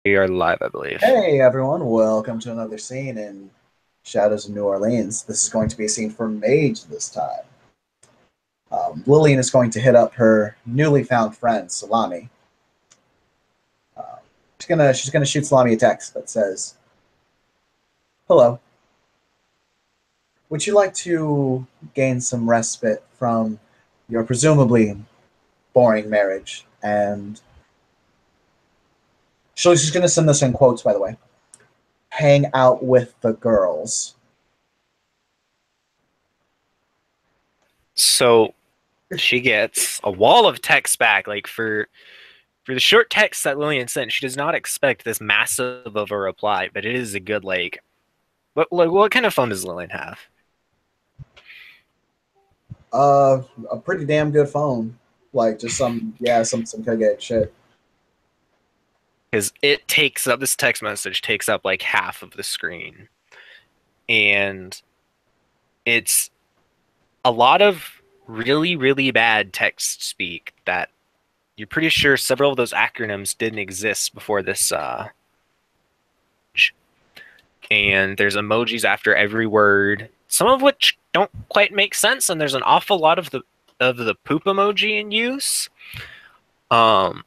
We are live, I believe. Hey everyone, welcome to another scene in Shadows of New Orleans. This is going to be a scene for Mage this time. Lillian is going to hit up her newly found friend, Salami. Uh, she's gonna shoot Salami a text that says, "Hello, would you like to gain some respite from your presumably boring marriage?" And she's gonna send this in quotes, by the way. Hang out with the girls. So she gets a wall of text back. Like for the short text that Lillian sent, she does not expect this massive of a reply, but it is a good what kind of phone does Lillian have? A pretty damn good phone. Like just some good shit. Because it takes up this text message takes up like half of the screen. And it's a lot of really, really bad text speak that you're pretty sure several of those acronyms didn't exist before this and there's emojis after every word, some of which don't quite make sense, and there's an awful lot of the poop emoji in use. Um,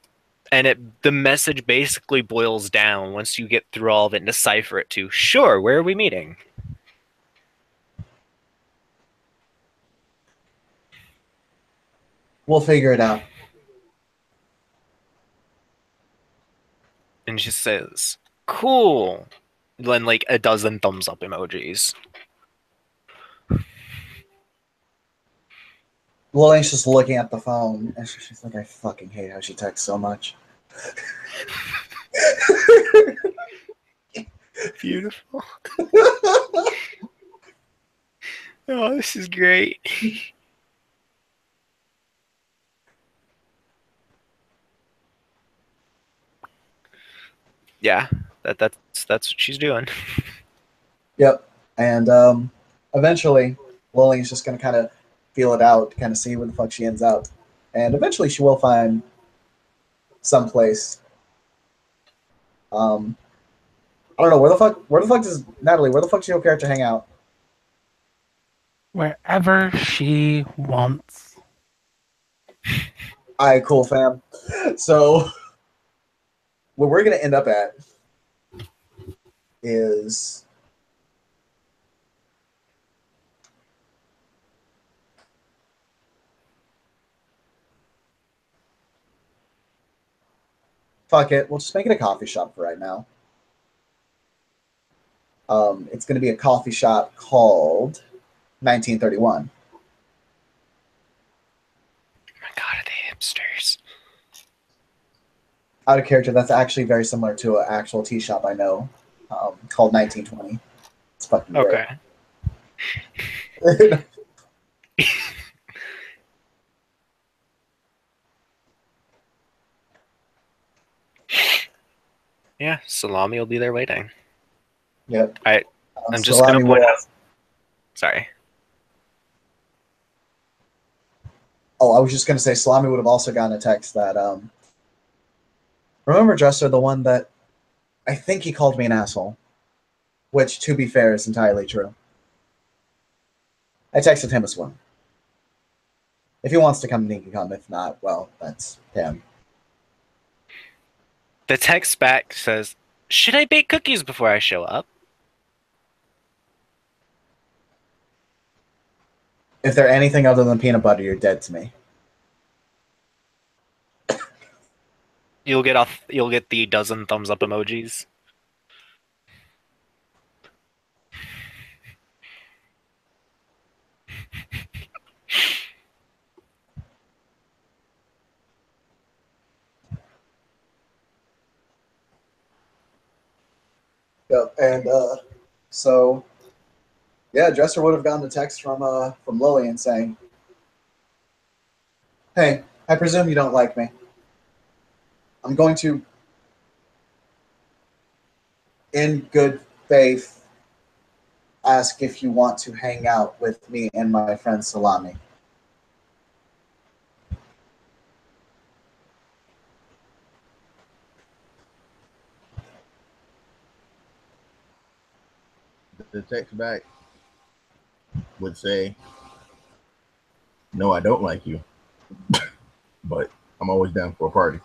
and the message basically boils down once you get through all of it and decipher it to sure, where are we meeting? We'll figure it out. And she says, cool. Then like a dozen thumbs up emojis. Lillian's just looking at the phone, and she's like, "I fucking hate how she texts so much." Beautiful. Oh, this is great. Yeah, that's what she's doing. Yep. And eventually, Lillian's just gonna kind of feel it out, kind of see where the fuck she ends up, and eventually she will find someplace. Um, I don't know where the fuck. Where the fuck does Natalie? Where the fuck does your character hang out? Wherever she wants. All right, cool, fam. So where we're gonna end up at is fuck it. We'll just make it a coffee shop for right now. It's going to be a coffee shop called 1931. Oh my god, are they hipsters? Out of character, that's actually very similar to an actual tea shop I know called 1920. It's fucking great. Okay. Yeah, salami will be there waiting. Yep. I I'm just gonna Salami point will. out. Sorry. Oh, I was just going to say Salami would have also gotten a text that remember Dresser, the one that I think he called me an asshole, which to be fair is entirely true. I texted him as well. If he wants to come, he can come. If not, well, that's him. The text back says, "Should I bake cookies before I show up?" If they're anything other than peanut butter, you're dead to me. You'll get the dozen thumbs up emojis. Yep. And so yeah, Dresser would have gotten a text from Lillian saying, "Hey, I presume you don't like me. I'm going to, in good faith, ask if you want to hang out with me and my friend Salami." the text back would say, "No, I don't like you, but I'm always down for a party."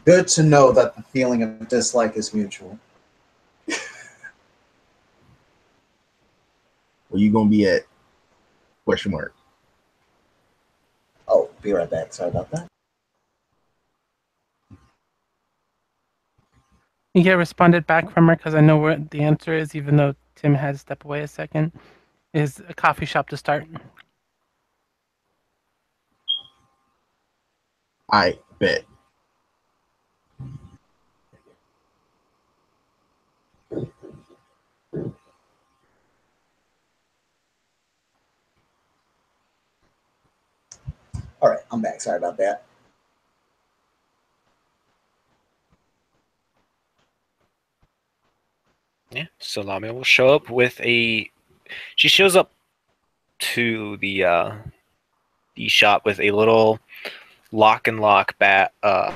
Good to know that the feeling of dislike is mutual. Where you gonna be at? Question mark. Oh, be right back. Sorry about that. You get responded back from her because I know what the answer is, even though Tim had to step away a second. Is a coffee shop to start. I bet. All right, I'm back. Sorry about that. Yeah, so Lamia will show up with a. She shows up to the shop with a little lock and lock bat of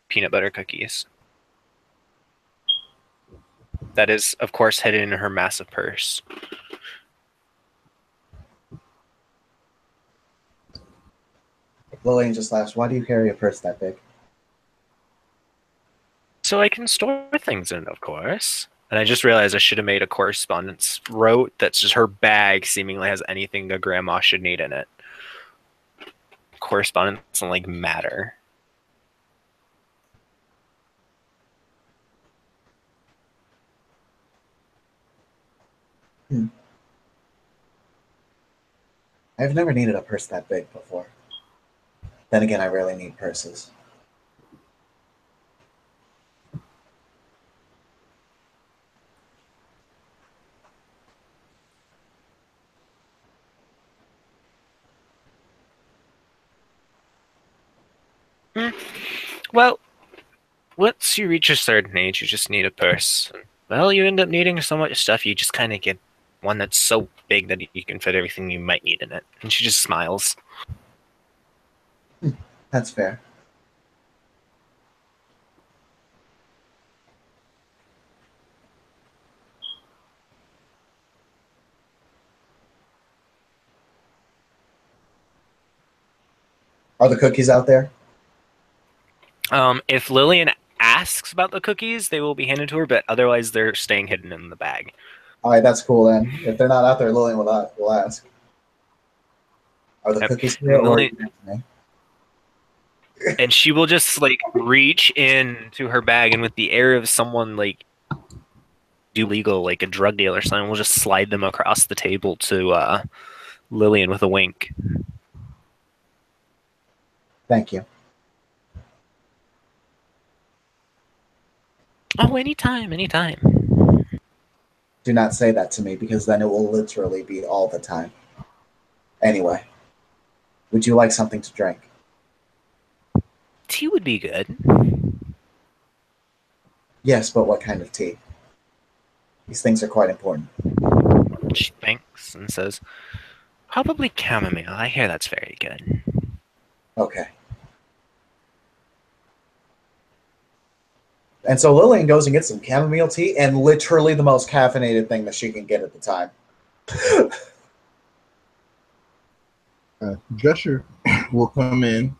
peanut butter cookies. That is, of course, hidden in her massive purse. Lillian just asked, "Why do you carry a purse that big?" So I can store things in it, of course. And I just realized I should have made a correspondence wrote that's just her bag seemingly has anything a grandma should need in it. Correspondence doesn't like matter. I've never needed a purse that big before. Then again, I rarely need purses. Well, once you reach a certain age, you just need a purse. Well, you end up needing so much stuff, you just kind of get one that's so big that you can fit everything you might need in it. And she just smiles. That's fair. Are the cookies out there? If Lillian asks about the cookies, they will be handed to her, but otherwise they're staying hidden in the bag. All right, that's cool then. If they're not out there, Lillian will ask. Are the Yep. cookies here, or are you next to me? And she will just like reach into her bag and with the air of someone like do legal, like a drug dealer or something, will just slide them across the table to Lillian with a wink. Thank you. Oh, anytime, anytime. Do not say that to me because then it will literally be all the time. Anyway, would you like something to drink? Tea would be good. Yes, but what kind of tea? These things are quite important. She thinks and says, probably chamomile. I hear that's very good. Okay. And so Lillian goes and gets some chamomile tea and literally the most caffeinated thing that she can get at the time. Drescher will come in.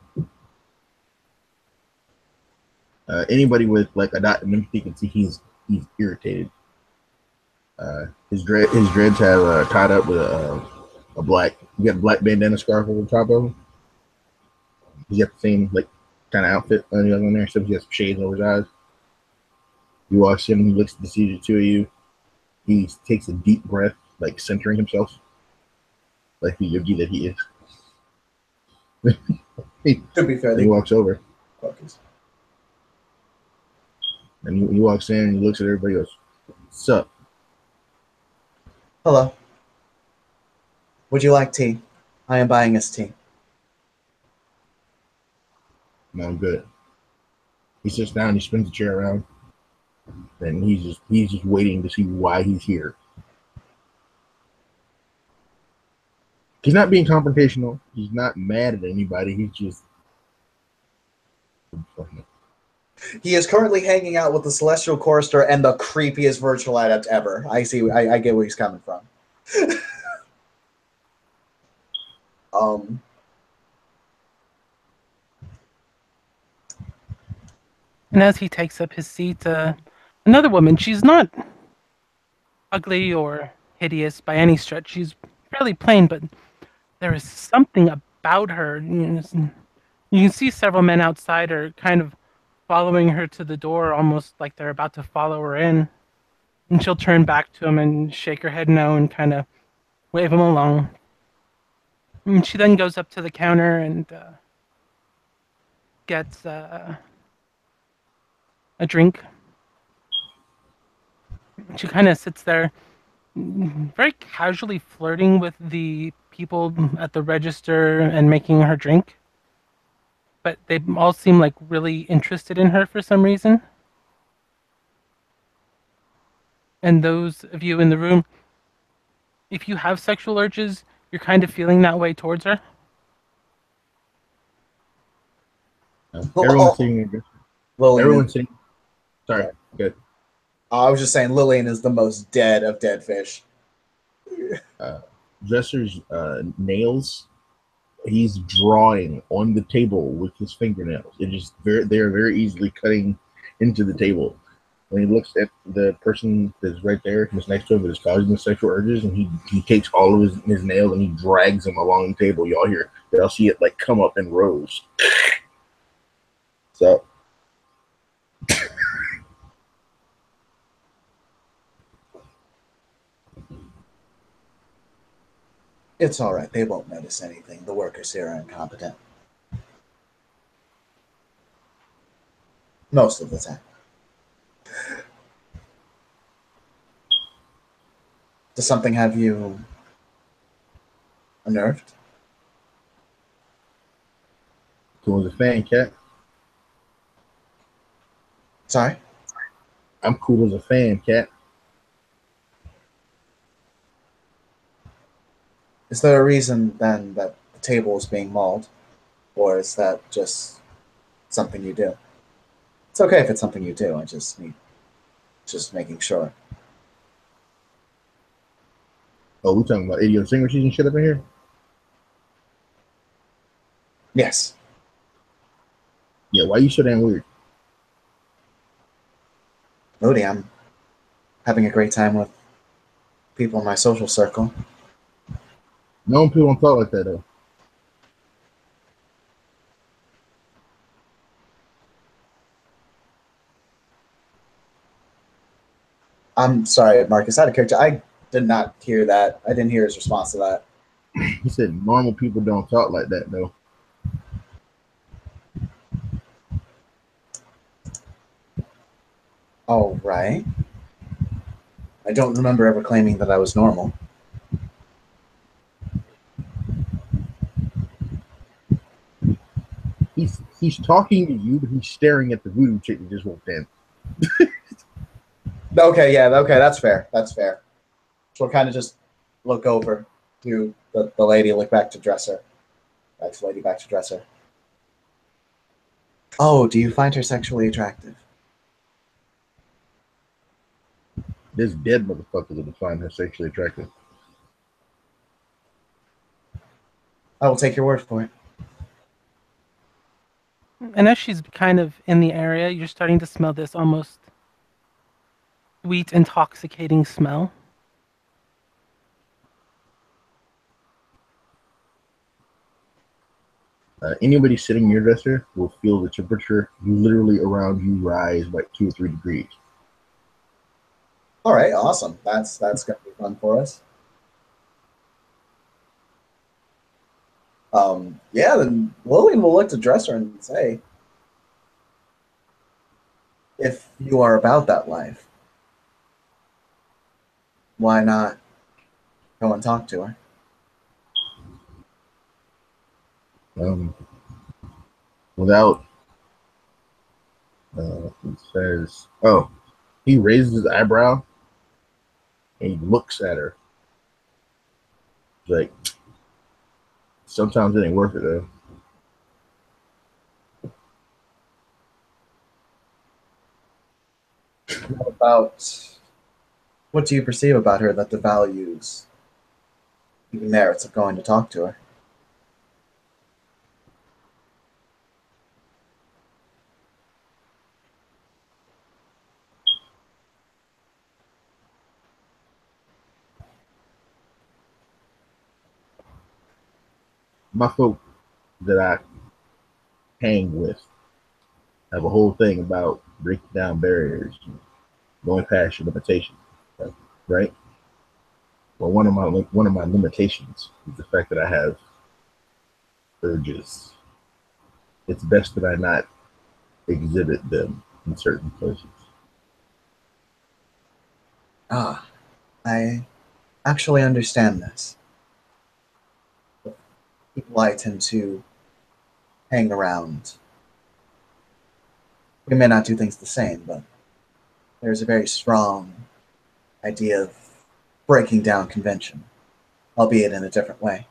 Anybody with like a dot, you can see he's irritated. His dreads have tied up with a black. You got a black bandana scarf over the top of him. He's got the same like kind of outfit on there, except he has some shades over his eyes. He walks in, he looks to see the two of you. He takes a deep breath, like centering himself, like the yogi that he is. To be fair, he walks over. Focus. And he walks in and he looks at everybody and goes, "What's up?" Hello. Would you like tea? I am buying us tea. No, I'm good. He sits down, he spins the chair around, and he's just waiting to see why he's here. He's not being confrontational. He's not mad at anybody. He's just He is currently hanging out with the Celestial Chorister and the creepiest virtual adept ever. I see. I get where he's coming from. um. And as he takes up his seat, another woman, she's not ugly or hideous by any stretch. She's fairly plain, but there is something about her. You can see several men outside are kind of following her to the door, almost like they're about to follow her in. And she'll turn back to him and shake her head no and kind of wave him along. And she then goes up to the counter and gets a drink. She kind of sits there, very casually flirting with the people at the register and making her drink. But they all seem like really interested in her for some reason. And those of you in the room, if you have sexual urges, you're kind of feeling that way towards her. Everyone's sitting. Everyone's sitting. Sorry, good. I was just saying, Lillian is the most dead of dead fish. Dresser's nails. He's drawing on the table with his fingernails. They're very easily cutting into the table. When he looks at the person that's right there, that's next to him, that is causing the sexual urges, and he takes all of his nails and he drags them along the table. Y'all see it like come up in rows. So It's all right. They won't notice anything. The workers here are incompetent. Most of the time. Does something have you unnerved? cool as a fan, cat. Sorry? I'm cool as a fan, cat. Is there a reason then that the table is being mauled? Or is that just something you do? It's okay if it's something you do. I just need making sure. Oh, we talking about idiosyncrasies and shit up in here? Yes. Yeah, why you so damn weird? Moody, I'm having a great time with people in my social circle. No people don't talk like that though. I'm sorry, Marcus, out of character. I did not hear that. I didn't hear his response to that. He said normal people don't talk like that though. All right. I don't remember ever claiming that I was normal. He's talking to you, but he's staring at the voodoo chick that just walked in. Okay, yeah, okay, that's fair. That's fair. So we'll kind of just look over to the lady, look back to Dresser. Back to lady, back to Dresser. Oh, do you find her sexually attractive? This dead motherfucker that find her sexually attractive. I will take your word for it. And as she's kind of in the area, you're starting to smell this almost sweet, intoxicating smell. Anybody sitting near Dresser will feel the temperature literally around you rise by 2 or 3 degrees. All right, awesome. That's going to be fun for us. Yeah, then Lillian will look to Dresser and say, if you are about that life, why not go and talk to her? Without, it says, oh, he raises his eyebrow and he looks at her. He's like, sometimes it ain't worth it though. about what do you perceive about her that devalues the merits of going to talk to her? My folk that I hang with have a whole thing about breaking down barriers, going past your limitations, right? Well, one of my limitations is the fact that I have urges. It's best that I not exhibit them in certain places. Ah, I actually understand this. People I tend to hang around. We may not do things the same, but there's a very strong idea of breaking down convention, albeit in a different way.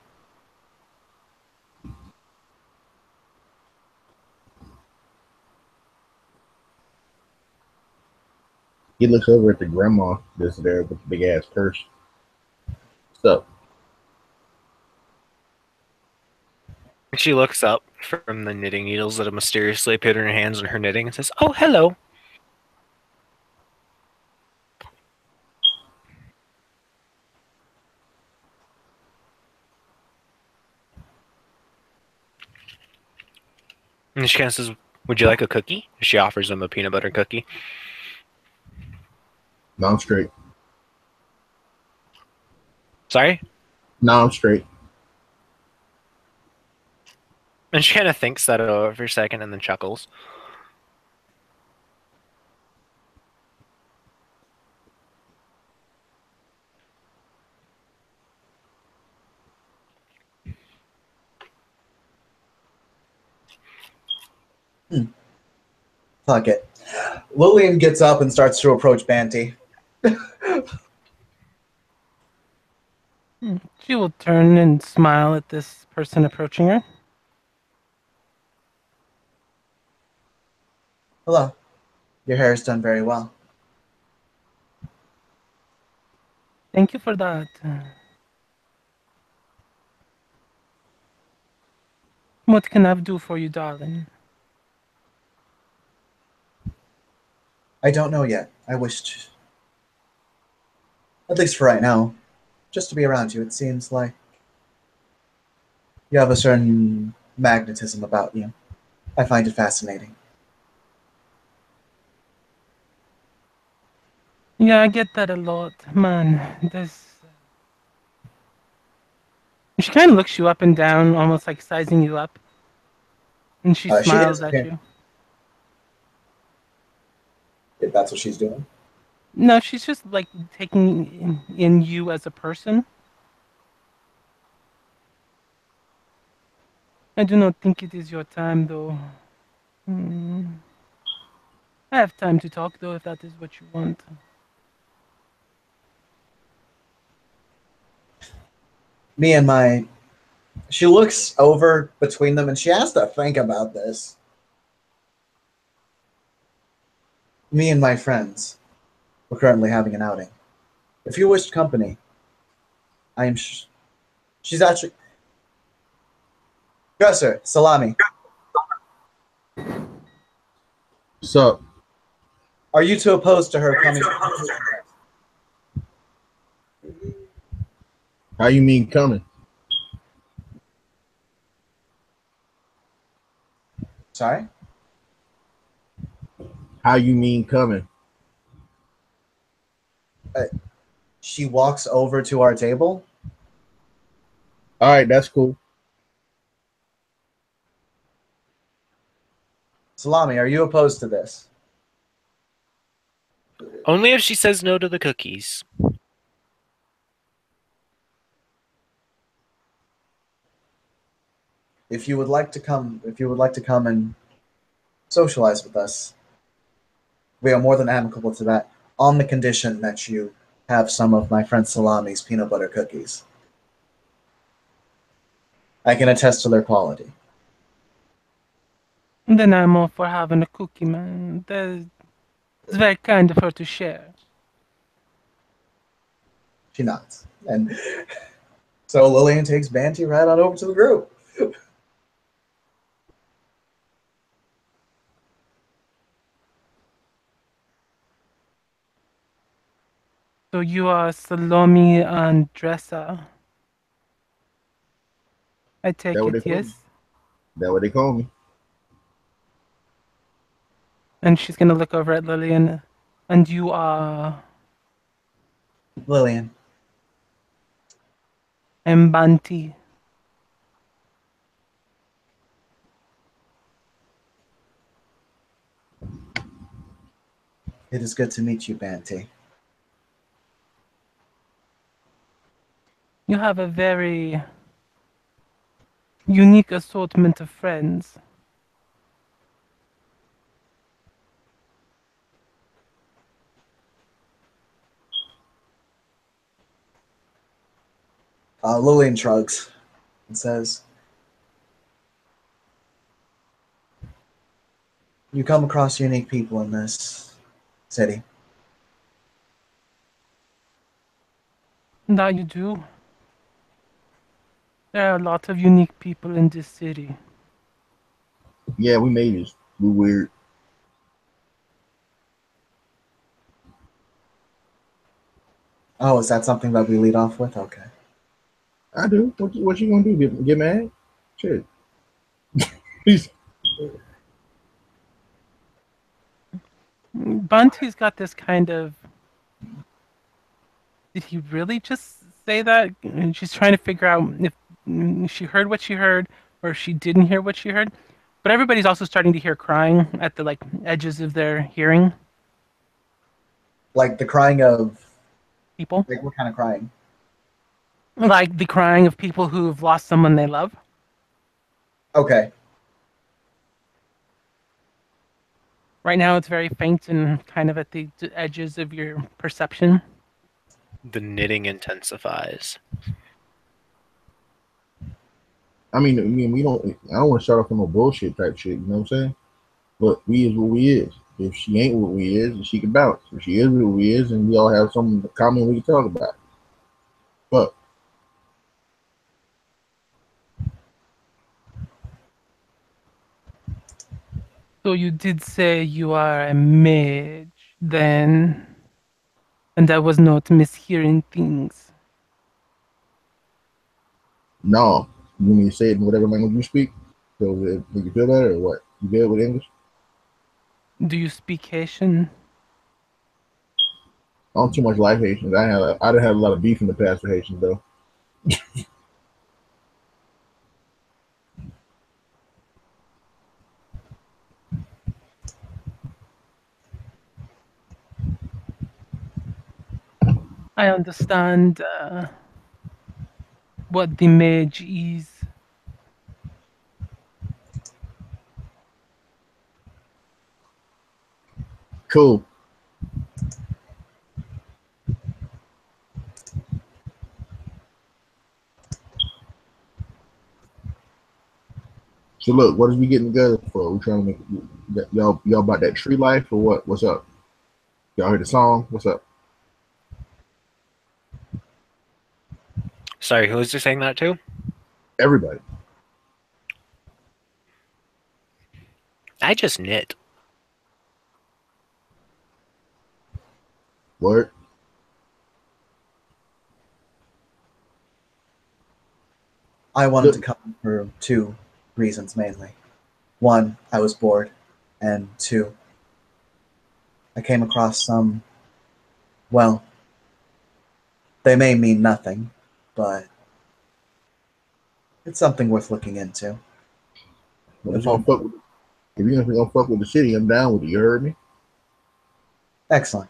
He looks over at the grandma that's there with the big ass purse. So She looks up from the knitting needles that have mysteriously appeared in her hands and her knitting and says, "Oh, hello." And she kind of says, "Would you like a cookie?" She offers him a peanut butter cookie. no, I'm straight. Sorry? No, I'm straight. And she kind of thinks that over for a second and then chuckles. Fuck it. Lillian gets up and starts to approach Banty. She will turn and smile at this person approaching her. Hello. Your hair is done very well. Thank you for that. What can I do for you, darling? I don't know yet. I wished, at least for right now, just to be around you. It seems like you have a certain magnetism about you. I find it fascinating. Yeah, I get that a lot. Man, this... She kind of looks you up and down, almost like sizing you up. And she She smiles is. at you. If that's what she's doing. No, she's just like taking in you as a person. I do not think it is your time, though. Hmm. I have time to talk, though, if that is what you want. Me and my. She looks over between them and she has to think about this. Me and my friends. We're currently having an outing. If you wished company, I am. She's actually. Dresser, salami. So Are you too opposed to her coming? how you mean coming? Sorry? How you mean coming? She walks over to our table. All right, that's cool. Salami, are you opposed to this? Only if she says no to the cookies. If you would like to come and socialize with us, we are more than amicable to that, on the condition that you have some of my friend Salami's peanut butter cookies. I can attest to their quality. Then I'm all for having a cookie, man. It's very kind of her to share. She nods. And so Lillian takes Banty right on over to the group. So you are Salome Andressa. I take That what they it, call me. yes? That what they call me. And she's gonna look over at Lillian. And you are Lillian. Mbanti. It is good to meet you, Banty. You have a very unique assortment of friends. Lillian shrugs and says, you come across unique people in this city. That you do. There are a lot of unique people in this city. Yeah, we mages. We weird. Oh, is that something that we lead off with? Okay. I do. What you gonna do? Get mad? Shit. Please. Banti's got this kind of. Did he really just say that? And she's trying to figure out if she heard what she heard or if she didn't hear what she heard. But everybody's also starting to hear crying at the edges of their hearing. Like the crying of People. like what kind of crying? Like the crying of people who've lost someone they love. Okay. Right now it's very faint and kind of at the edges of your perception. The knitting intensifies. I mean, we don't. I don't want to start off on no bullshit type shit. You know what I'm saying? But we is what we is. If she ain't what we is, she can bounce. If she is what we is, and we all have something in common we can talk about. But So you did say you are a mage, then, and I was not mishearing things. no, you want me to say it in whatever language you speak? So we can feel better, or what? You good with English? Do you speak Haitian? I don't too much like Haitians. I done had a lot of beef in the past with Haitians though. I understand what the mage is. Cool. So look, what is we getting together for? We trying to make y'all about that tree life or what? What's up? Y'all heard the song? What's up? Sorry, who was you saying that to? Everybody. I just knit. Word. I wanted to come for two reasons mainly. One, I was bored, and two, I came across some, well, they may mean nothing, but it's something worth looking into. Well, if you're gonna fuck with the city, I'm down with it. You heard me? Excellent.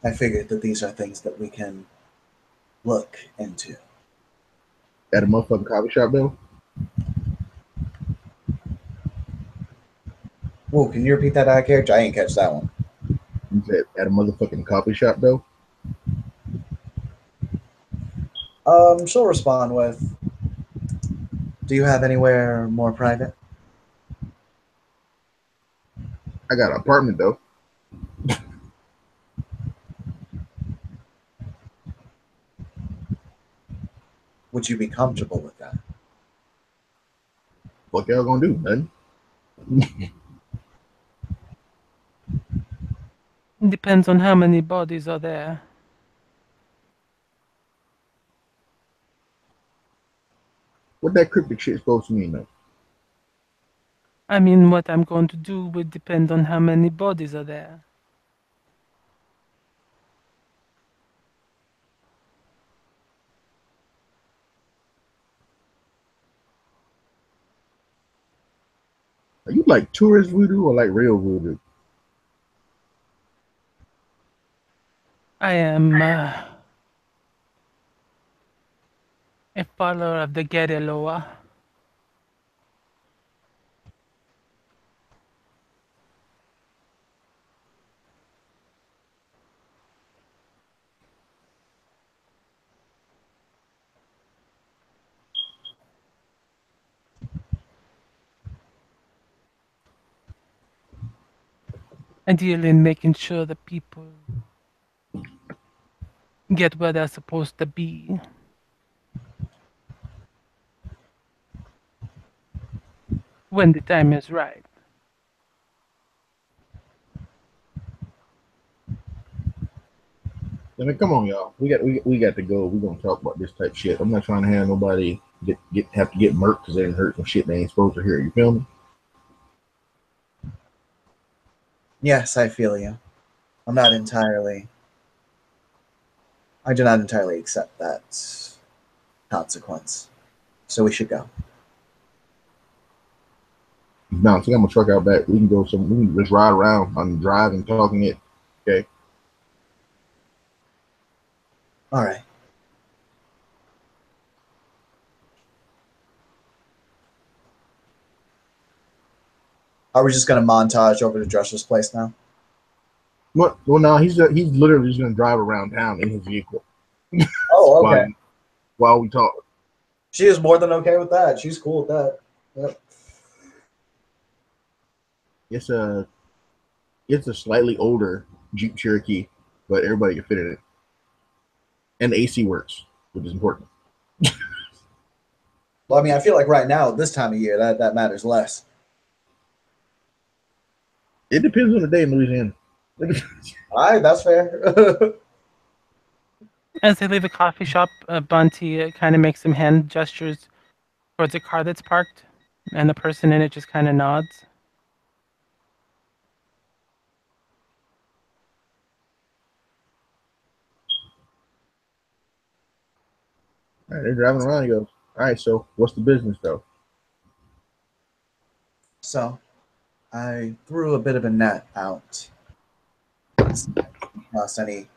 I figured that these are things that we can look into. At a motherfucking coffee shop though? Whoa, can you repeat that out of character? I ain't catch that one. You said at a motherfucking coffee shop though? She'll respond with, do you have anywhere more private? I got an apartment though. Would you be comfortable with that? What y'all gonna do, man? It depends on how many bodies are there. What that cryptic shit supposed to mean though? I mean, what I'm going to do would depend on how many bodies are there. Are you like tourist voodoo or like real voodoo? I am a follower of the Gereloa. I deal in making sure that people get where they're supposed to be. When the time is right. I mean, come on, y'all. We got to go. We're gonna talk about this type shit. I'm not trying to have nobody have to get murked because they didn't hurt some shit they ain't supposed to hear. You feel me? Yes, I feel you. I'm not entirely. I do not entirely accept that consequence. So we should go. No, I think I'm gonna truck out back. We can go some. We can just ride around. I'm driving, talking it. Okay. All right. Are we just going to montage over to Drescher's place now? What? Well, no, he's literally just gonna drive around town in his vehicle Oh, okay. while we talk. She is more than okay with that. She's cool with that. Yep. It's a slightly older Jeep Cherokee, but everybody can fit in it, and the AC works, which is important. Well, I mean, I feel like right now, this time of year, that matters less. It depends on the day in Louisiana. All right, that's fair. As they leave the coffee shop, Bunty kind of makes some hand gestures towards a car that's parked, and the person in it just kind of nods. All right, they're driving around. He goes, "All right, so what's the business though?" So, I threw a bit of a net out. Lost any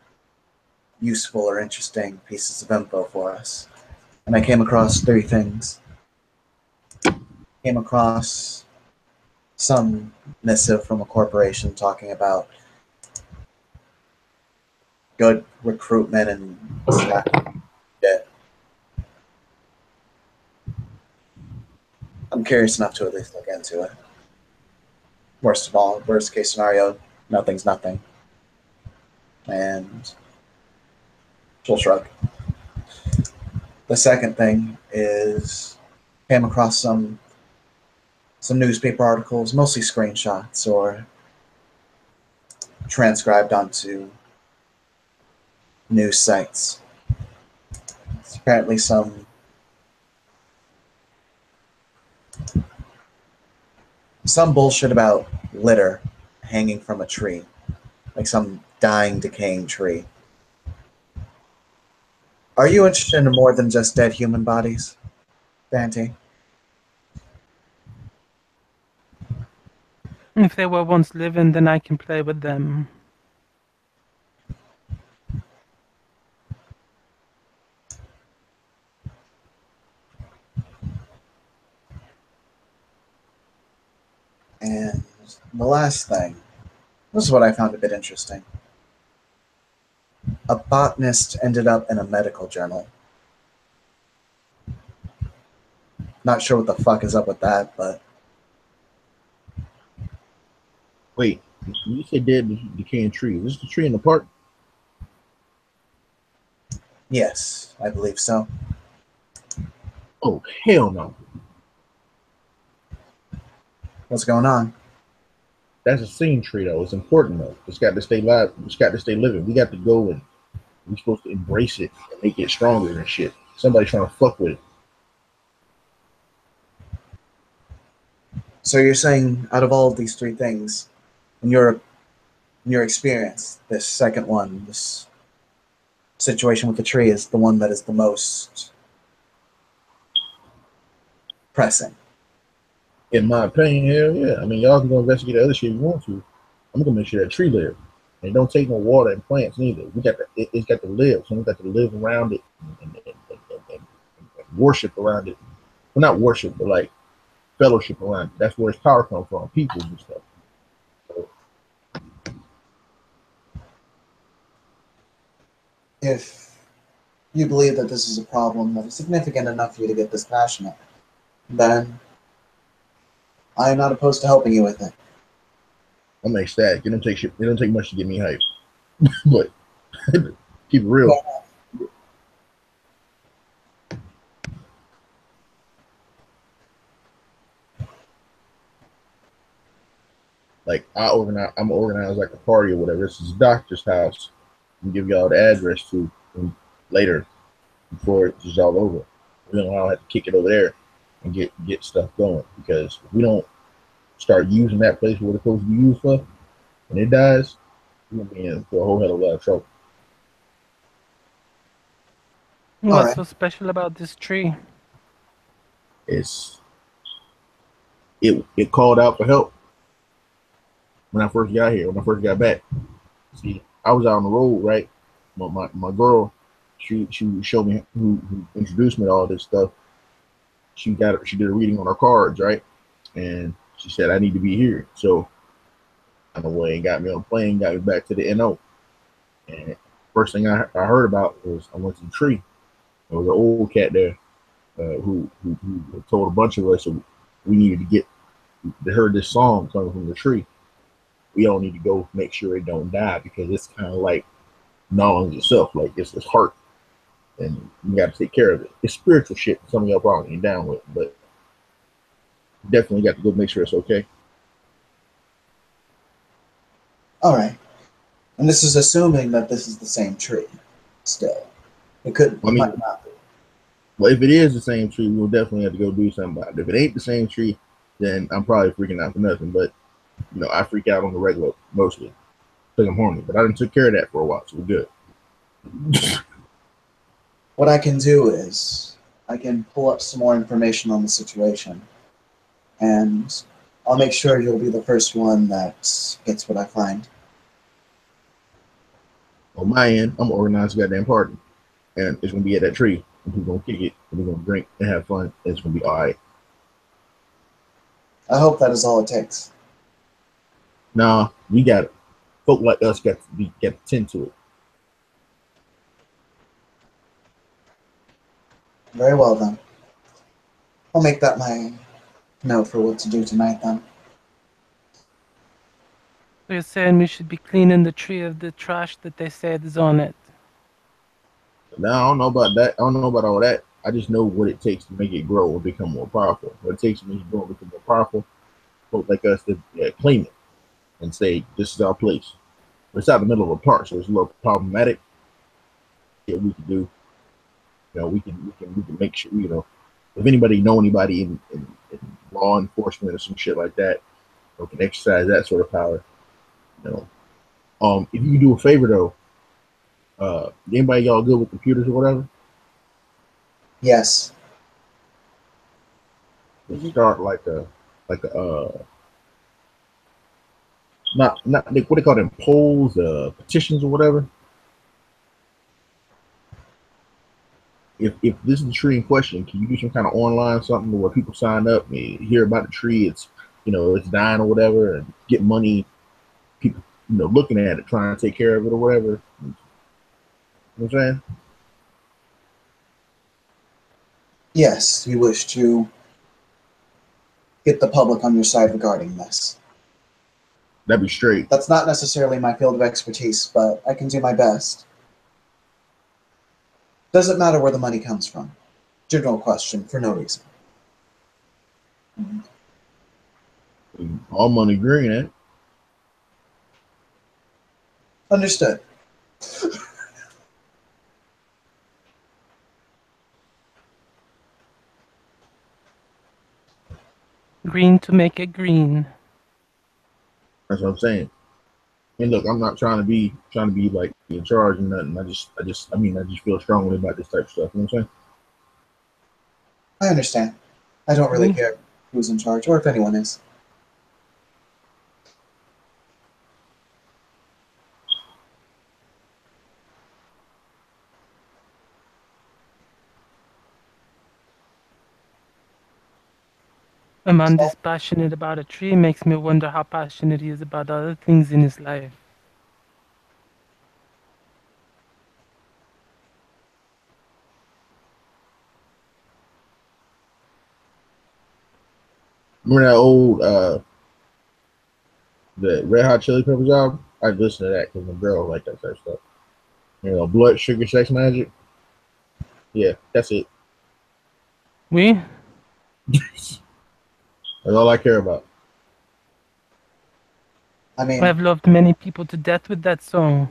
useful or interesting pieces of info for us. And I came across three things. Came across some missive from a corporation talking about good recruitment and shit. I'm curious enough to at least look into it. Worst of all, worst case scenario, nothing's nothing. And she'll shrug. The second thing is came across some newspaper articles, mostly screenshots or transcribed onto news sites. It's apparently some bullshit about litter hanging from a tree, like some dying, decaying tree. Are you interested in more than just dead human bodies, Dante? If they were once living, then I can play with them. And the last thing, this is what I found a bit interesting. A botanist ended up in a medical journal. Not sure what the fuck is up with that, but Wait, you said dead decaying tree. Is this the tree in the park? Yes, I believe so. Oh hell no! What's going on? That's a scene tree though. It's important though. It's got to stay live. It's got to stay living. We got to go and we're supposed to embrace it and make it stronger and shit. Somebody's trying to fuck with it. So you're saying out of all of these three things, in your experience, this second one, this situation with the tree is the one that is the most pressing. In my opinion, hell yeah. I mean, y'all can go investigate the other shit you want to. I'm gonna make sure that tree live. And don't take no water and plants neither. We got to. It's got to live. So we got to live around it and worship around it. Well, not worship, but like fellowship around it. That's where its power comes from. People and stuff. So, If you believe that this is a problem that is significant enough for you to get this passionate, then I am not opposed to helping you with it. I'm ecstatic. It don't take shit. It don't take much to get me hyped. But keep it real. Like I'm organized like a party or whatever. This is a doctor's house. I'm give y'all the address to later before it's all over. We don't all have to kick it over there and get stuff going because if we don't start using that place where it's supposed to be used for, and it dies, we're gonna be in for a whole hell of a lot of trouble. What's Alright. so special about this tree? It's it called out for help when I first got here, when I first got back. See, I was out on the road, right? My girl, she showed me who introduced me to all this stuff. She did a reading on our cards, right? And she said I need to be here. So on the way and got me on a plane, got me back to the NO. And first thing I heard about was I went to the tree. There was an old cat there who told a bunch of us that we needed to get. They heard this song coming from the tree. We all need to go make sure it don't die because it's kind of like gnawing itself, like it's his heart, and you got to take care of it. It's spiritual shit. Some of y'all probably ain't down with, but definitely got to go make sure it's okay. Alright. And this is assuming that this is the same tree. Still. It could I mean, might not be. well, if it is the same tree, we'll definitely have to go do something about it. If it ain't the same tree, then I'm probably freaking out for nothing. But I freak out on the regular mostly because I'm horny. But I didn't took care of that for a while, so we're good. What I can do is I can pull up some more information on the situation, and I'll make sure you'll be the first one that gets what I find. On my end, I'm gonna organize a goddamn party, and it's gonna be at that tree. And we're gonna kick it, and we're gonna drink and have fun. And it's gonna be all right. I hope that is all it takes. Nah, we got it. Folk like us got to tend to it. Very well then. I'll make that my note for what to do tonight then. So you're saying we should be cleaning the tree of the trash that they said is on it? Now I don't know about that. I don't know about all that. I just know what it takes to make it grow and become more powerful. What it takes to make it grow and become more powerful. Folk like us to claim it and say this is our place. But it's out in the middle of a park, so it's a little problematic. Yeah, we can do. We can make sure. If anybody know anybody in law enforcement or some shit like that, or can exercise that sort of power, you know. If you can do a favor though, anybody y'all good with computers or whatever? Yes. Let's start like a not what they call them polls, petitions or whatever. If this is the tree in question, can you do some kind of online something where people sign up and hear about the tree? It's dying or whatever, and get money. People looking at it, trying to take care of it or whatever. You know what I'm saying? Yes, you wish to get the public on your side regarding this. That'd be straight. That's not necessarily my field of expertise, but I can do my best. Doesn't matter where the money comes from. General question for no reason. All money green, eh? Understood. Green to make it green. That's what I'm saying. And look, I'm not trying to be like in charge and nothing. I just feel strongly about this type of stuff. You know what I'm saying? I understand. I don't really care who's in charge or if anyone is. A man this passionate about a tree makes me wonder how passionate he is about other things in his life. Remember that old the Red Hot Chili Peppers album? I listened to that because my girl liked that type of stuff. You know, Blood, Sugar, Sex, Magic. Yeah, that's it. We? That's all I care about. I mean, I have loved many people to death with that song.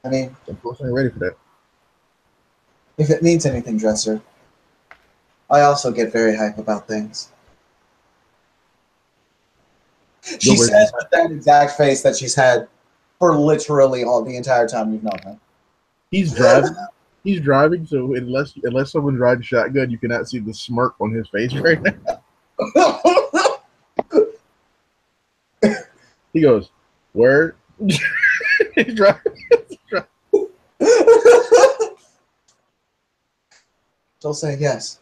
Of ain't ready for that. if it means anything, Dresser, I also get very hype about things. She says with that exact face that she's had for literally all the entire time we've known her. He's driving. He's driving, so unless someone's riding shotgun, you cannot see the smirk on his face right now. He goes, "Word." He's driving. She'll say yes.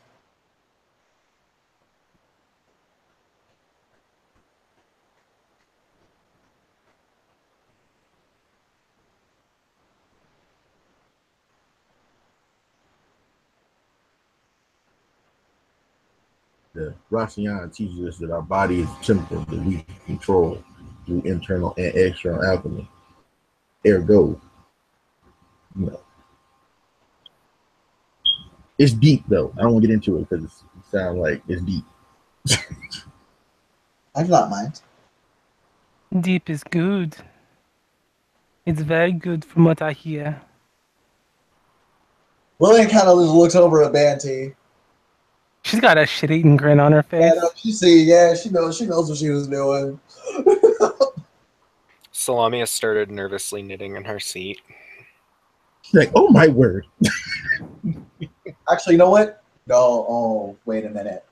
The Rasayan teaches us that our body is a temple that we control through internal and external alchemy. Ergo, you know, it's deep though. I don't want to get into it because it sounds like it's deep. I do not mind. Deep is good. It's very good from what I hear. Lillian kind of looks over at Banty. She's got a shit-eating grin on her face. She knows what she was doing. Salami has started nervously knitting in her seat. She's like, "Oh my word!" Actually, you know what? No. Oh, wait a minute.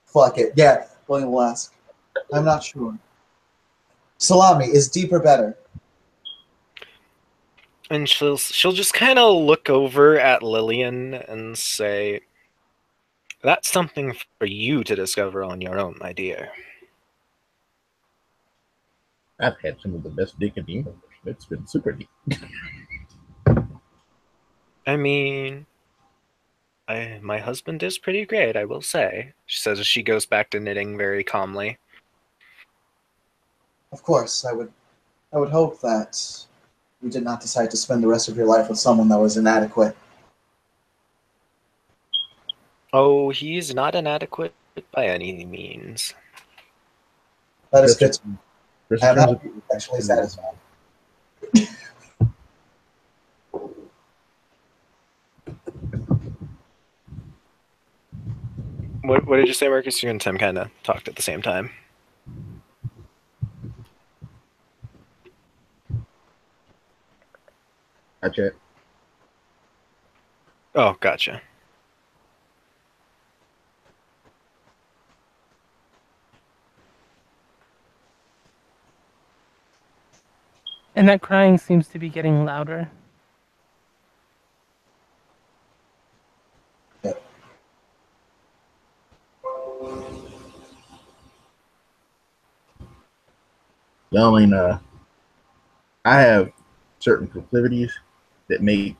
Fuck it. Yeah, William will ask. I'm not sure. Salami, is deeper better? And she'll just kind of look over at Lillian and say, "That's something for you to discover on your own, my dear." I've had some of the best dick in the universe. It's been super deep. I mean, my husband is pretty great, I will say, she says as she goes back to knitting very calmly. Of course, I would hope that you did not decide to spend the rest of your life with someone that was inadequate. Oh, he's not inadequate by any means. That is good. I'm Turns actually satisfied. What did you say, Marcus? You and Tim kind of talked at the same time. I chat. Oh, gotcha. And that crying seems to be getting louder. Y'all ain't I have certain proclivities that make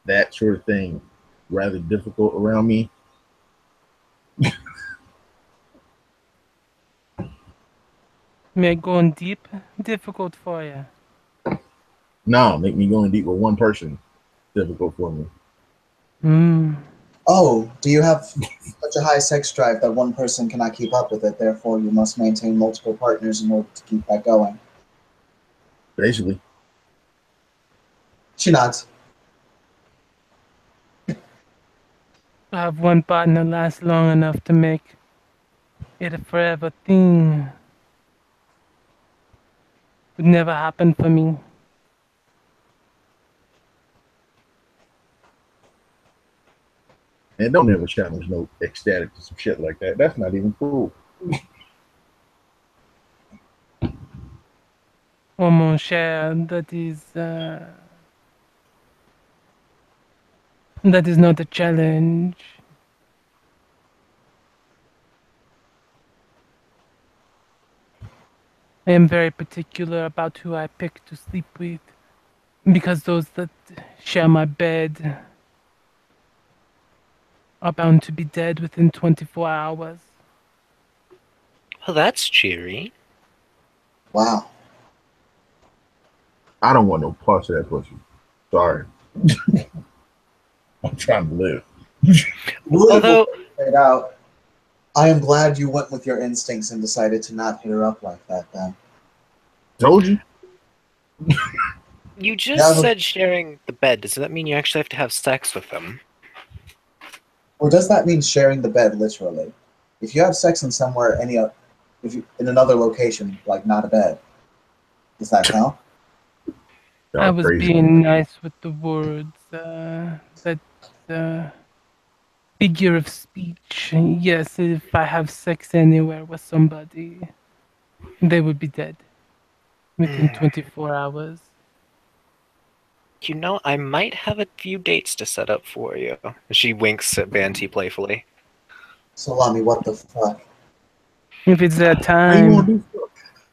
that sort of thing rather difficult around me. Make going deep difficult for you. No, make me going deep with one person difficult for me. Hmm. Oh, do you have such a high sex drive that one person cannot keep up with it? Therefore, you must maintain multiple partners in order to keep that going. Basically, She nods. To have one partner last long enough to make it a forever thing would never happen for me. and don't ever challenge no ecstatic to some shit like that. That's not even cool. Oh mon cher, that is not a challenge. I am very particular about who I pick to sleep with, because those that share my bed are bound to be dead within 24 hours. Well, that's cheery. Wow. I don't want no parts of that pussy. Sorry. I'm trying to live. Although, Straight out. I am glad you went with your instincts and decided to not hit her up like that then. Told you. you just Yeah, said sharing the bed. Does that mean you actually have to have sex with them? or does that mean sharing the bed literally? If you have sex in somewhere if you in another location, like not a bed, does that count? I Y'all was crazy. being nice with the words. That uh, figure of speech. Yes, if I have sex anywhere with somebody, they would be dead within 24 hours. You know, I might have a few dates to set up for you. She winks at Banty playfully. Salami, what the fuck? If it's that How you want time, to do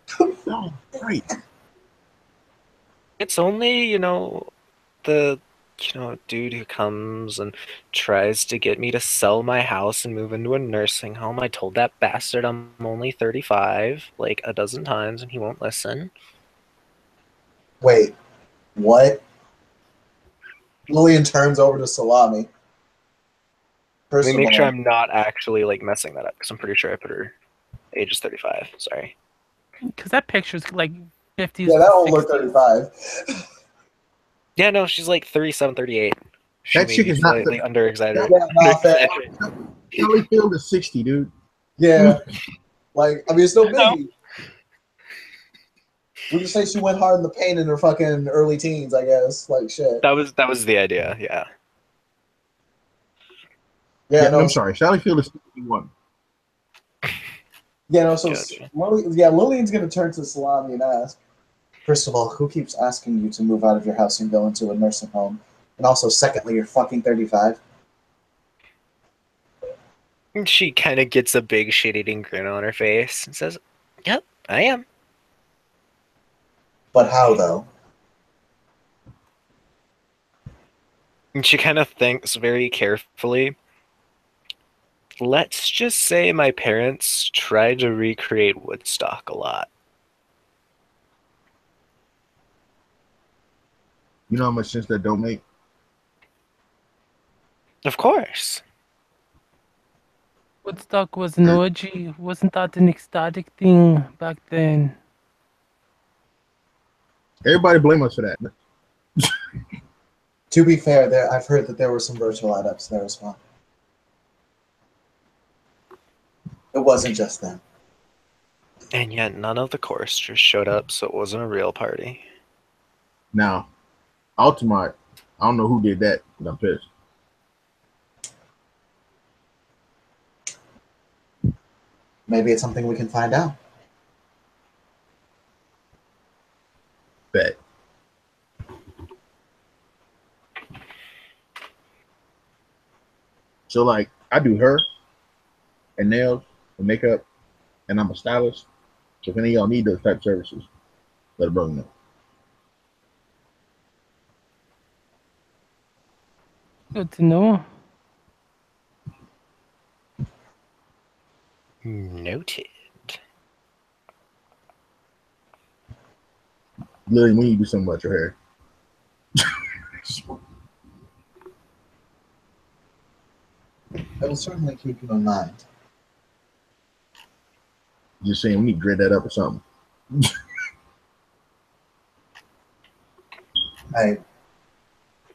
stuff? No, right. It's only, the, dude who comes and tries to get me to sell my house and move into a nursing home. I told that bastard I'm only 35, like a dozen times, and he won't listen. Wait, what? Lillian turns over to Salami. Let First me of make sure all, I'm not actually, like, messing that up, because I'm pretty sure I put her age is 35. Sorry. because that picture's like 50s yeah, to that won't look 60s. 35. Yeah, no, she's like 37, 38. She That may chick be is not. slightly under Yeah, nah, fair. exaggerated. Kelly Field is 60, dude. Yeah, like, I mean, it's no No. biggie. We just say she went hard in the paint in her fucking early teens, I guess. Like, shit. That was the idea, yeah. Yeah, Yeah, no, I'm sorry. Sally Field is 61. yeah, no, so Gotcha. Lillian's gonna turn to Salami and ask, first of all, who keeps asking you to move out of your house and go into a nursing home? And also, secondly, you're fucking 35. She kind of gets a big shit-eating grin on her face and says, "Yep, I am." But how, though? And she kind of thinks very carefully. Let's just say my parents tried to recreate Woodstock a lot. You know how much sense that don't make? Of course. Woodstock was an orgy. Wasn't that an ecstatic thing back then? Everybody blame us for that. To be fair, I've heard that there were some virtual adepts there as well. It wasn't just them. And yet none of the choristers showed up, so it wasn't a real party. Now, Altamont, I don't know who did that, but I'm pissed. Maybe it's something we can find out. Bet. So, like, I do her and nails and makeup, and I'm a stylist. So, if any of y'all need those type of services, let a brother know. Good to know. Noted. Lily, when you do something about your hair. I will certainly keep you in mind. Just saying, we need to dread that up or something. I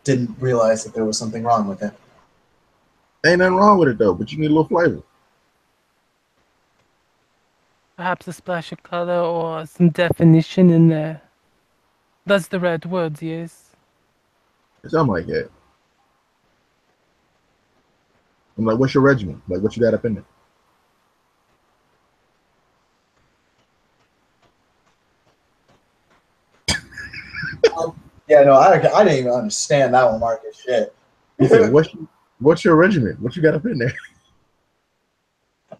didn't realize that there was something wrong with it. Ain't nothing wrong with it though, but you need a little flavor. Perhaps a splash of color or some definition in there. That's the right words, yes. Something like that. I'm like, what's your regimen? Like, what you got up in there? Yeah, no, I didn't even understand that one, Marcus. Shit. He said, what's your regimen? What you got up in there?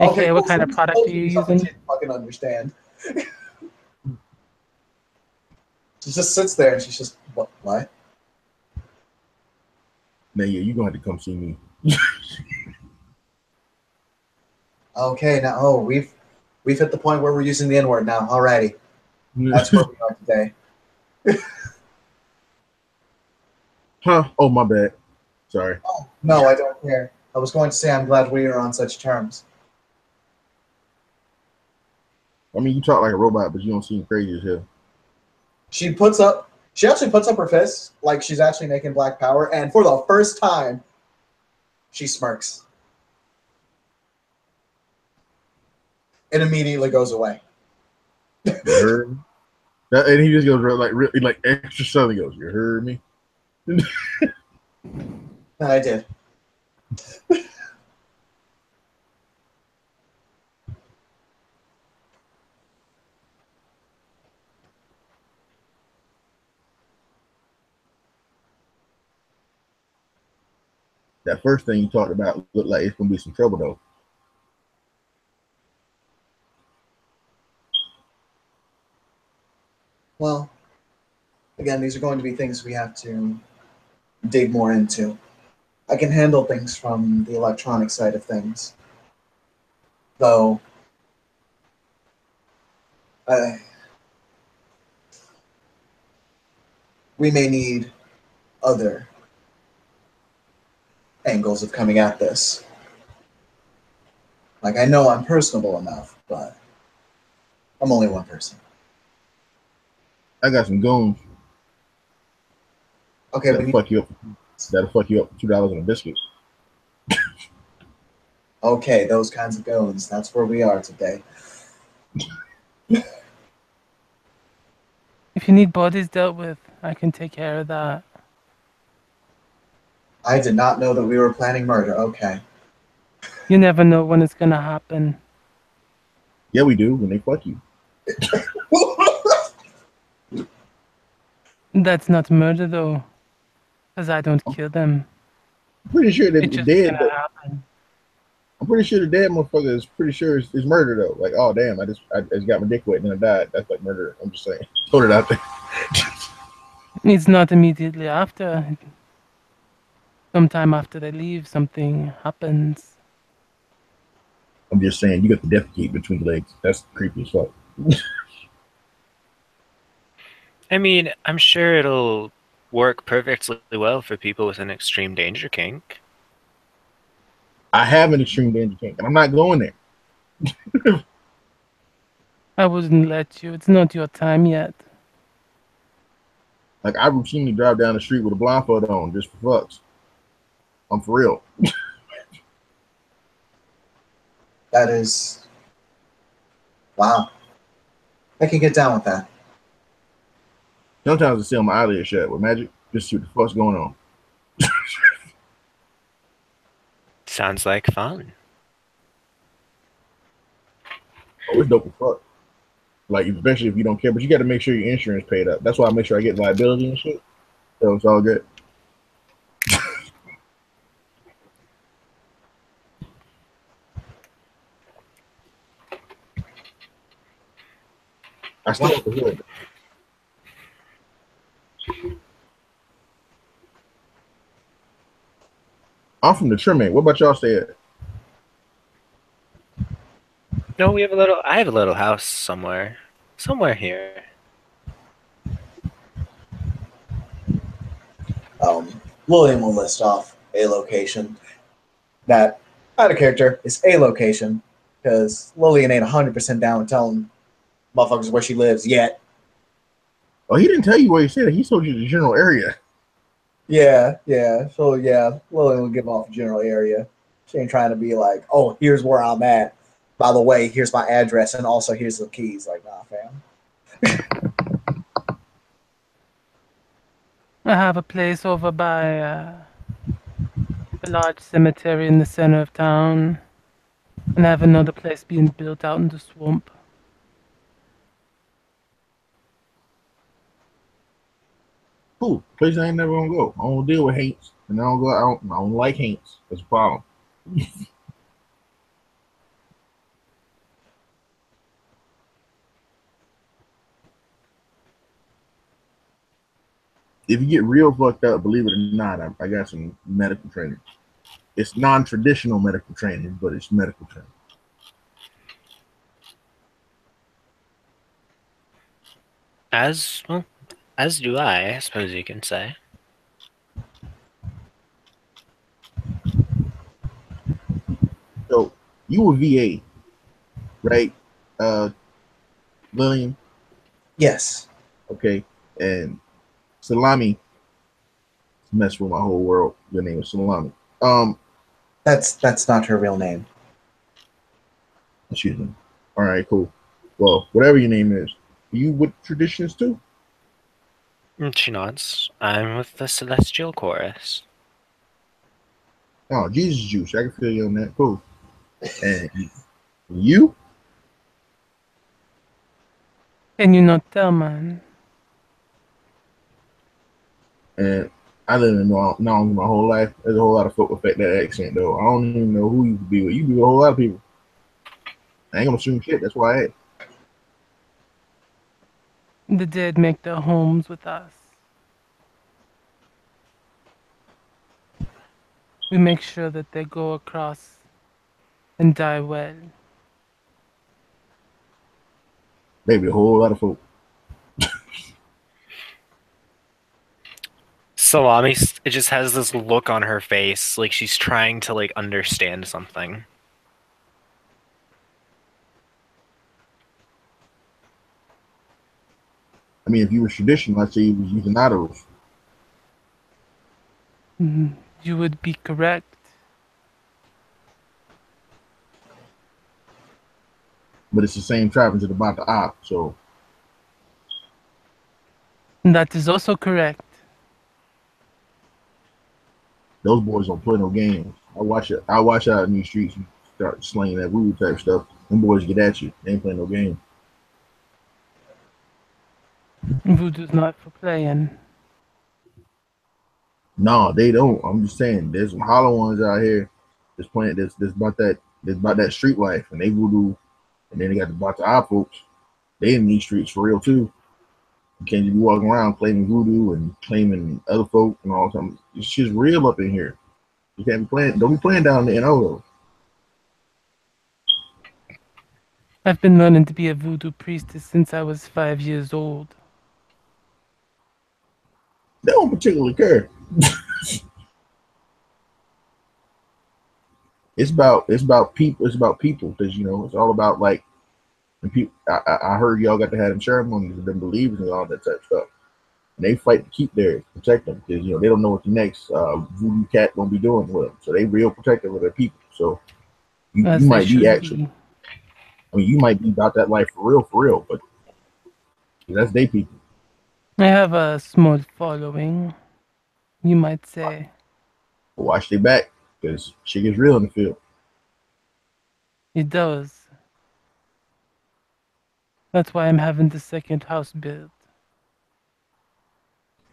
Okay, Okay, what cool. kind of Somebody's product are supposed to you be something she using? didn't fucking understand. She just sits there and she's just, what? Now, yeah, you're going to have to come see me. Okay, now, oh, we've hit the point where we're using the N-word now. Alrighty. That's where we are today. Huh? Oh, my bad. Sorry. Oh, no, I don't care. I was going to say I'm glad we are on such terms. I mean, you talk like a robot, but you don't seem crazy as hell. She actually puts up her fist like she's actually making black power, and for the first time, she smirks. It immediately goes away. You heard me? And he just goes like really like extra southern. He goes, you heard me? And I did. That first thing you talked about looked like it's gonna be some trouble though. Well, again, these are going to be things we have to dig more into. I can handle things from the electronic side of things, though. I, we may need other angles of coming at this. Like, I know I'm personable enough, but I'm only one person. I got some goons Okay, that'll fuck you up. That'll fuck you up for $2 on a biscuit. okay, those kinds of goons. That's where we are today. If you need bodies dealt with, I can take care of that. I did not know that we were planning murder. Okay. You never know when it's gonna happen. Yeah, we do when they fuck you. That's not murder though, because I don't kill them. I'm pretty sure that It's the just dead. gonna happen. I'm pretty sure the dead motherfucker is pretty sure is murder though. Like, oh damn, I just got my dick wet and then I died. That's like murder. I'm just saying. Put it out there. It's not immediately after. Sometime after they leave, something happens. I'm just saying, you got the death gate between legs. That's creepy as fuck. I mean, I'm sure it'll work perfectly well for people with an extreme danger kink. I have an extreme danger kink, and I'm not going there. I wouldn't let you. It's not your time yet. Like, I routinely drive down the street with a blindfold on just for fucks. I'm for real. That is. Wow. I can get down with that. Sometimes I see on my eyelid shut with magic, just see what the fuck's going on. Sounds like fun. Oh, it's dope as fuck. Like, especially if you don't care, but you got to make sure your insurance paid up. That's why I make sure I get liability and shit. So it's all good. I still have the hood. I'm from the Trim. What about y'all stay at? No, we have a little. I have a little house somewhere here. Lillian will list off a location that, out of character, is a location because Lillian ain't 100% down with telling motherfuckers where she lives yet. Oh, he didn't tell you where he said it. He told you the general area. Yeah, yeah. So yeah, Lillian will give off a general area. She ain't trying to be like, oh, here's where I'm at. By the way, here's my address, and also here's the keys. Like, nah, fam. I have a place over by a large cemetery in the center of town, and I have another place being built out in the swamp. Cool. Place I ain't never gonna go. I don't deal with hates, and I don't go. I don't like hates. That's a problem. If you get real fucked up, believe it or not, I got some medical training. It's non-traditional medical training, but it's medical training. As well, as do I suppose you can say. So you were VA, right, Lillian? Yes, Okay, and Salami messed with my whole world. Your name is Salami. that's not her real name. Excuse me. All right, cool. Well, whatever your name is, you with traditions too? And she nods. I'm with the Celestial Chorus. Oh, Jesus juice. I can feel you on that. Cool. And you? Can you not tell, man? And I live in Nong my whole life. There's a whole lot of folk affect that accent though. I don't even know who you could be with. You be with a whole lot of people. I ain't gonna assume shit. That's why I asked. The dead make their homes with us. We make sure that they go across and die well. Maybe a whole lot of folk. Salami, it just has this look on her face, like she's trying to like understand something. I mean, if you were traditional, I'd say you was using autos. You would be correct. But it's the same tribe as about the op. So That is also correct. those boys don't play no games. I watch it. I watch out in these streets. You start slinging that voodoo type stuff. Them boys get at you. They ain't playing no game. Voodoo's not for playing. No, they don't. I'm just saying, there's some hollow ones out here that's playing that's about that street life, and they voodoo, and then they got the bunch of our folks. They in these streets for real too. You can't just be walking around claiming voodoo and claiming other folk and all something. It's just real up in here. You can't be playing. Don't be playing down in the NOLA. I've been learning to be a voodoo priestess since I was 5 years old. They don't particularly care. It's about people. It's about people because it's all about like and people. I heard y'all got to have them ceremonies with them believers and all that type of stuff. And they fight to keep theirs, protect them because they don't know what the next voodoo cat gonna be doing with them. So they real protective of their people. So you As they might be should actually. be. I mean, you might be about that life for real, but that's they people. I have a small following, you might say. Watch their back because shit gets real in the field. It does. That's why I'm having the second house built.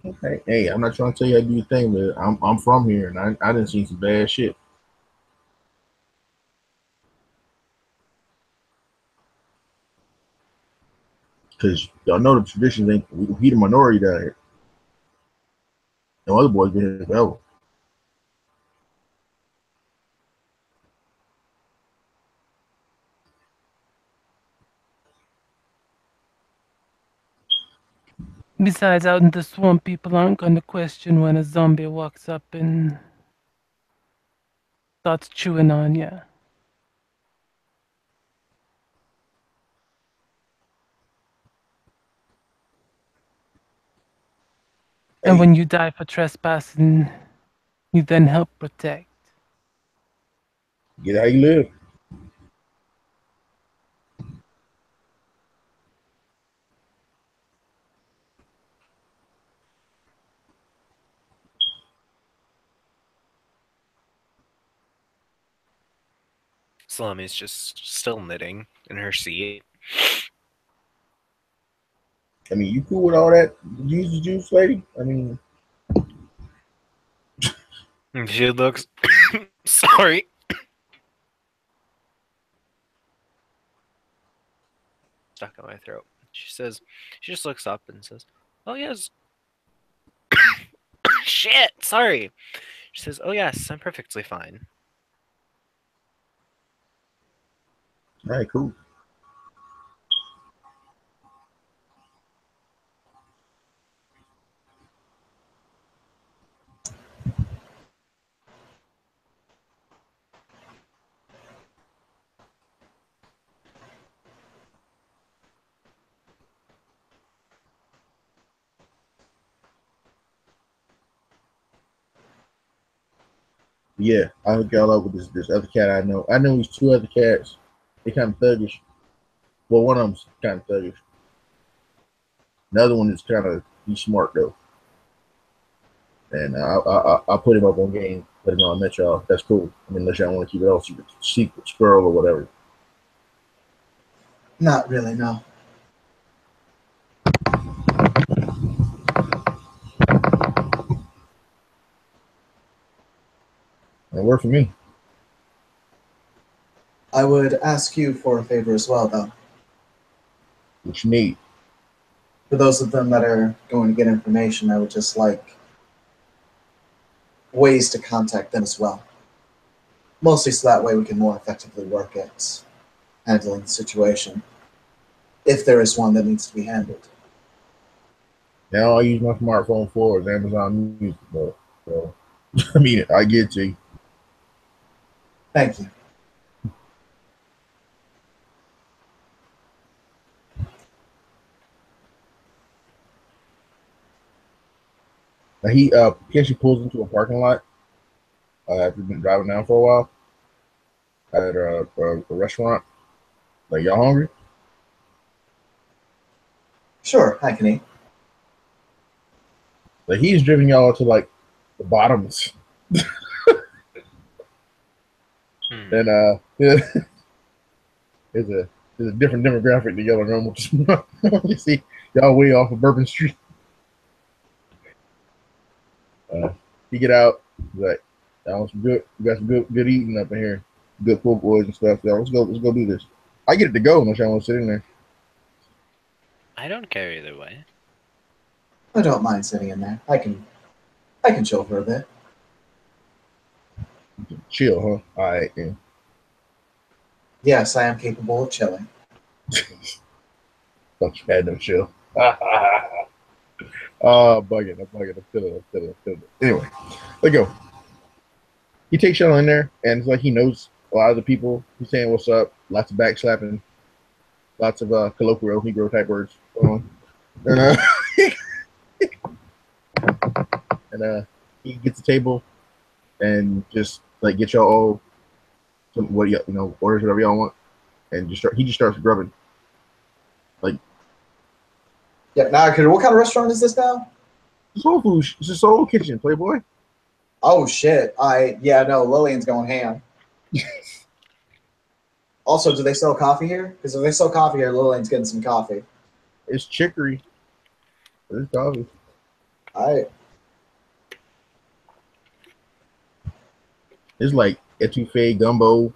Okay. Hey, I'm not trying to tell you how to do your thing, but I'm from here and I didn't see some bad shit. Because y'all know the traditions ain't we the minority down here. No other boys been here forever. Besides, out in the swamp, people aren't going to question when a zombie walks up and starts chewing on you. And Hey, when you die for trespassing, you then help protect. Get how you live. Salamy's just still knitting in her seat. I mean, you cool with all that Jesus juice, lady? I mean, She looks sorry. Stuck in my throat. She just looks up and says, "Oh yes." Shit, sorry. She says, "Oh yes, I'm perfectly fine." all right, cool. Yeah, I hook y'all up with this other cat I know. I know these two other cats. They kind of thuggish. Well, one of them's kind of thuggish. The other one is kind of he's smart though. And I'll put him up on game. Let him know I met y'all. That's cool. I mean, unless y'all want to keep it all secret, squirrel or whatever. not really, no. And work for me. I would ask you for a favor as well, though. What you need. For those of them that are going to get information, I would just like ways to contact them as well. Mostly so that way we can more effectively work at handling the situation, if there is one that needs to be handled. Now I use my smartphone for is Amazon Music, bro. So I mean, I get you. Thank you. Now he actually pulls into a parking lot after been driving down for a while at a restaurant. Like y'all hungry? Sure, I can eat. Like he's driven y'all to like the bottoms, Hmm. and yeah, it's a different demographic than y'all are normal. You see, y'all way off of Bourbon Street. You get out, he's like, I want some good, you got some good eating up in here, good pool boys and stuff. So let's go do this. I get it to go unless y'all want to sit in there. I don't care either way. I don't mind sitting in there. I can chill for a bit. Chill, huh? All right, then. Yes, I am capable of chilling. Don't you had no chill. Bugging, I'm feeling it. Anyway, let go. He takes y'all in there, and it's like he knows a lot of the people. He's saying what's up, lots of backslapping, lots of colloquial Negro type words. And he gets the table and just like get y'all all some what you know orders whatever y'all want, and he just starts grubbing. Like Yeah, now, what kind of restaurant is this now? soul food, it's a soul kitchen, Playboy. Oh shit! Yeah, no, Lillian's going ham. Also, do they sell coffee here? Because if they sell coffee here, Lillian's getting some coffee. It's chicory. It's coffee. I It's like etouffee, gumbo,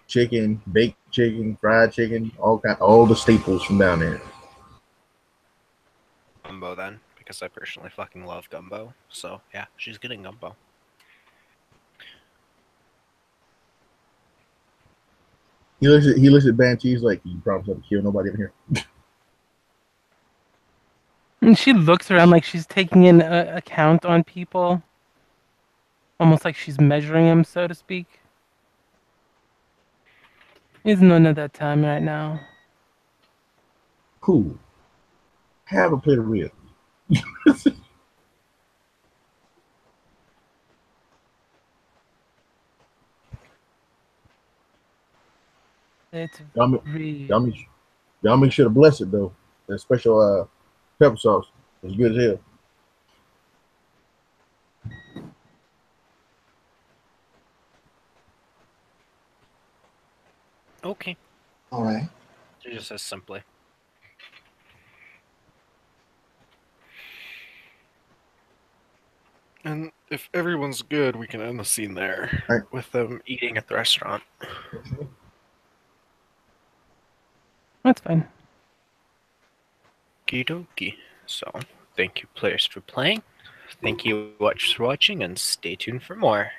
chicken, baked chicken, fried chicken, all the staples from down there. Gumbo then, because I personally fucking love gumbo. So yeah, she's getting gumbo. He looks at Banshee. He's like, "You promise not to kill nobody in here." And she looks around like she's taking in a count on people, almost like she's measuring them, so to speak. It's none of that time right now. Cool. Have a plate of ribs. It's Y'all make, real. y'all make, y'all make sure to bless it though. That special pepper sauce is good as hell. Okay. All right. It just says simply. And if everyone's good, we can end the scene there All right. with them eating at the restaurant. That's fine. Okie dokie. So, thank you, players, for playing. Thank you, watchers, for watching, and stay tuned for more.